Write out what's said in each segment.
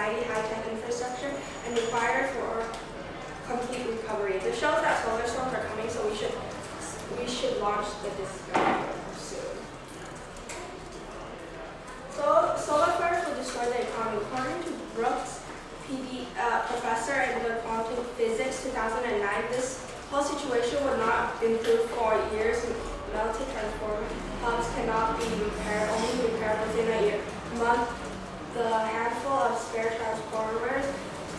society, high-tech infrastructure, and required for complete recovery. This shows that solar storms are coming, so we should launch the discovery soon. So solar flares will destroy the economy. According to Brooks, professor in the quantum physics 2009, this whole situation would not improve for years. Melted transformer pumps cannot be repaired, only repaired within a month. The handful of spare transformers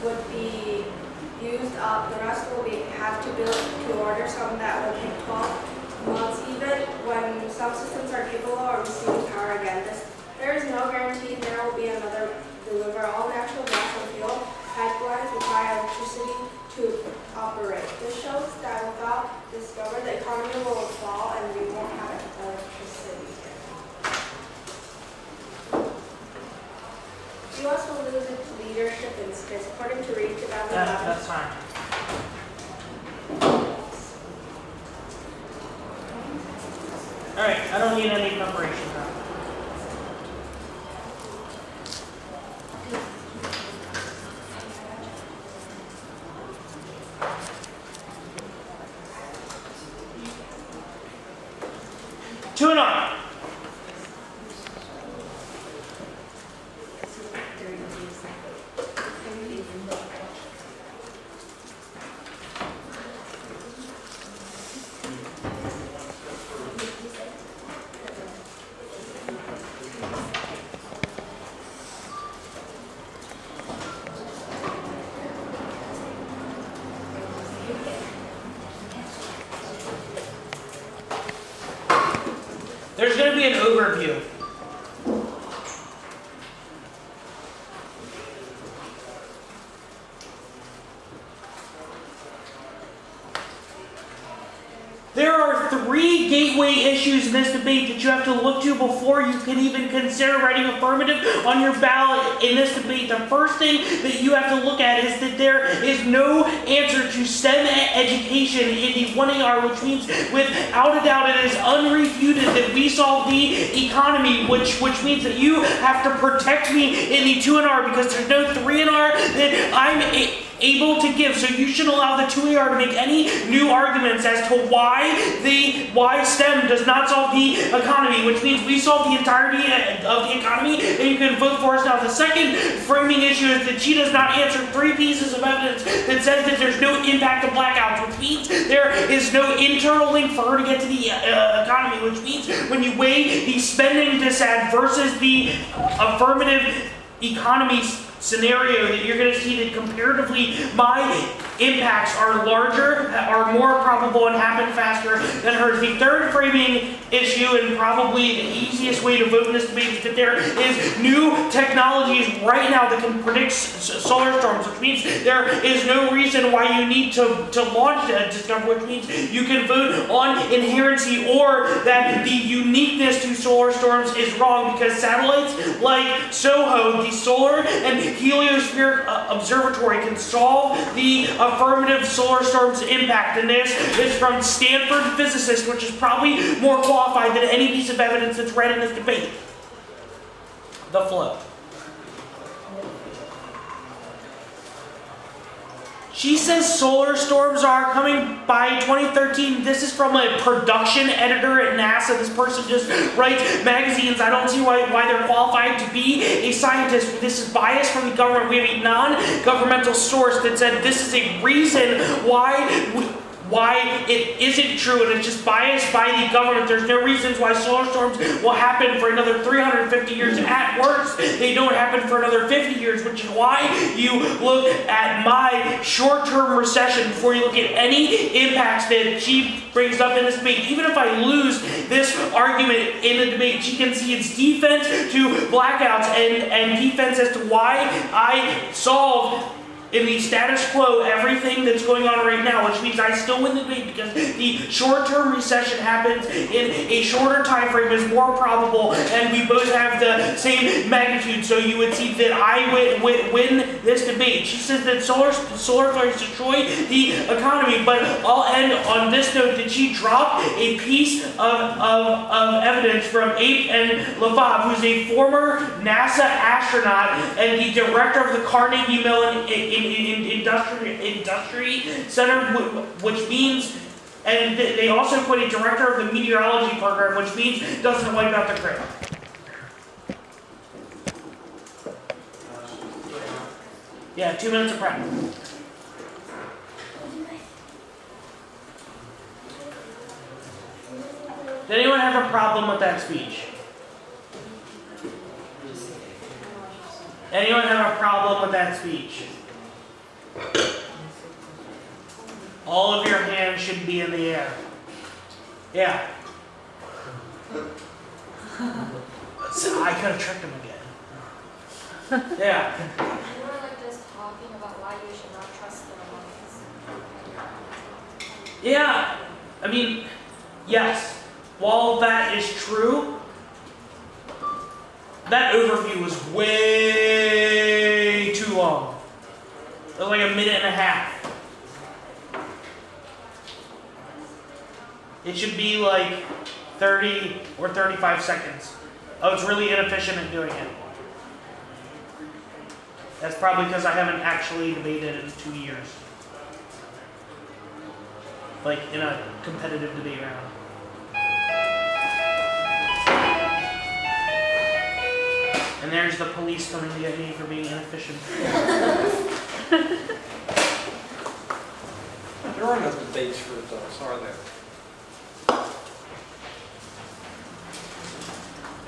would be used up. The rest will have to build to order, some that will take 12 months, even when some systems are capable of receiving power again. There is no guarantee there will be another deliver. All natural gas and fuel pipelines require electricity to operate. This shows that without discovery, the economy will fall and we won't have electricity. The U.S. will lose its leadership in space, according to Reed 2011. That's fine. All right, I don't need any preparation now. Two and on. There's going to be an overview. There are three gateway issues in this debate that you have to look to before you can even consider writing affirmative on your ballot in this debate. The first thing that you have to look at is that there is no answer to STEM education in the 1AR, which means without a doubt it is unrefuted that we solve the economy, which means that you have to protect me in the 2NR because there's no 3NR that I'm able to give. So you should allow the 2AR to make any new arguments as to why STEM does not solve the economy, which means we solve the entirety of the economy and you can vote for us now. The second framing issue is that she does not answer three pieces of evidence that says that there's no impact of blackouts, which means there is no internal link for her to get to the economy, which means when you weigh the spending dissad versus the affirmative economy scenario, that you're going to see that comparatively my impacts are larger, are more probable, and happen faster than hers. The third framing issue, and probably the easiest way to vote in this debate, is that there is new technologies right now that can predict solar storms, which means there is no reason why you need to launch that discovery, which means you can vote on inherency or that the uniqueness to solar storms is wrong because satellites like SOHO, the Solar and Heliospheric Observatory, can solve the affirmative solar storms impact. And this is from Stanford physicist, which is probably more qualified than any piece of evidence that's read in this debate. The flow. She says solar storms are coming by 2013. This is from a production editor at NASA. This person just writes magazines. I don't see why they're qualified to be a scientist. This is bias from the government. We have a non-governmental source that said this is a reason why it isn't true, and it's just biased by the government. There's no reasons why solar storms will happen for another 350 years. At worst, they don't happen for another 50 years, which is why you look at my short-term recession before you look at any impacts that she brings up in this debate. Even if I lose this argument in the debate, she concedes defense to blackouts and defense as to why I solved in the status quo, everything that's going on right now, which means I still win the debate because the short-term recession happens in a shorter time frame is more probable, and we both have the same magnitude. So you would see that I win this debate. She says that solar flares destroy the economy, but I'll end on this note that she dropped a piece of evidence from Abe and Lefebvre, who's a former NASA astronaut and the director of the Carnegie Mellon Industry Center, which means, and they also put a director of the meteorology program, which means doesn't wipe out the grid. Yeah, 2 minutes of prep. Does anyone have a problem with that speech? Anyone have a problem with that speech? All of your hands should be in the air. Yeah. So I could have tricked him again. Yeah. We were like just talking about why you should not trust the Romans. Yeah. I mean, yes. While that is true, that overview was way too long. It was like a minute and a half. It should be like 30 or 35 seconds. Oh, it's really inefficient at doing it. That's probably because I haven't actually debated in 2 years. Like in a competitive debate round. And there's the police coming to get me for being inefficient. There are no debates for adults, are there?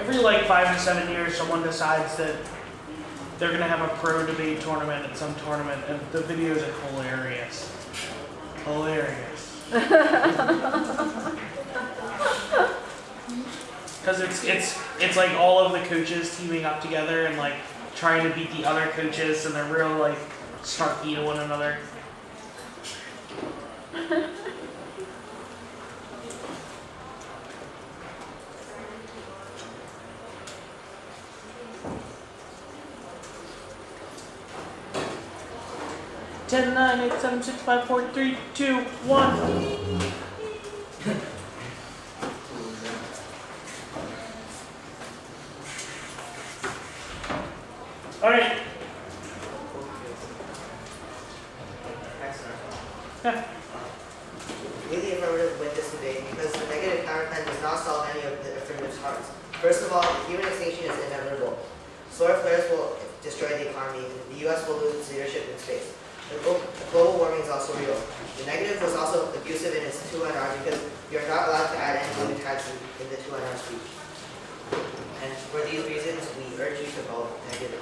Every like 5 to 7 years, someone decides that they're gonna have a pro debate tournament at some tournament, and the videos are hilarious. Hilarious. Because it's like all of the coaches teaming up together and like trying to beat the other coaches, and they're real like snarky to one another. Ten, 9, 8, 7, 6, 5, 4, 3, 2, 1. All right. Yeah. Completely affirmative with this debate because the negative counterplan does not solve any of the affirmative parts. First of all, the human extinction is inevitable. Solar flares will destroy the economy. The U.S. will lose its leadership in space. Global warming is also real. The negative was also abusive in its 2NR because you're not allowed to add any limit tags in the 2NR speech. And for these reasons, we urge you to vote negative.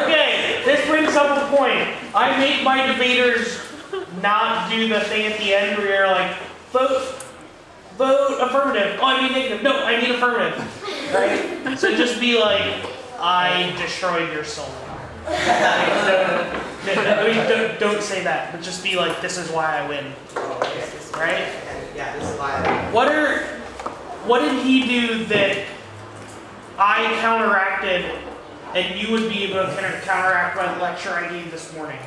Okay, this brings up a point. I make my debaters not do the thing at the end where you're like, vote affirmative. Oh, I mean negative. No, I mean affirmative. Right? So just be like, I destroyed your soul. Don't say that, but just be like, this is why I win. Right? Yeah, this is why I What did he do that I counteracted and you would be able to counteract my lecture I gave this morning?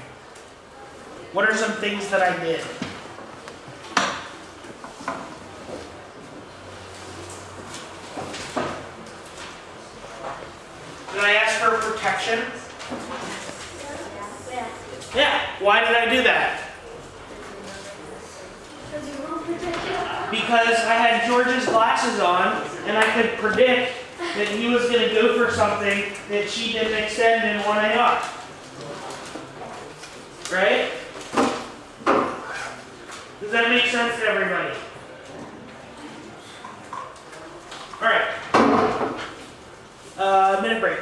What are some things that I did? Did I ask for protection? Yeah. Why did I do that? Because I had George's glasses on and I could predict that he was going to go for something that she didn't extend in 1AR. Right? Does that make sense to everybody? Alright. Minute break.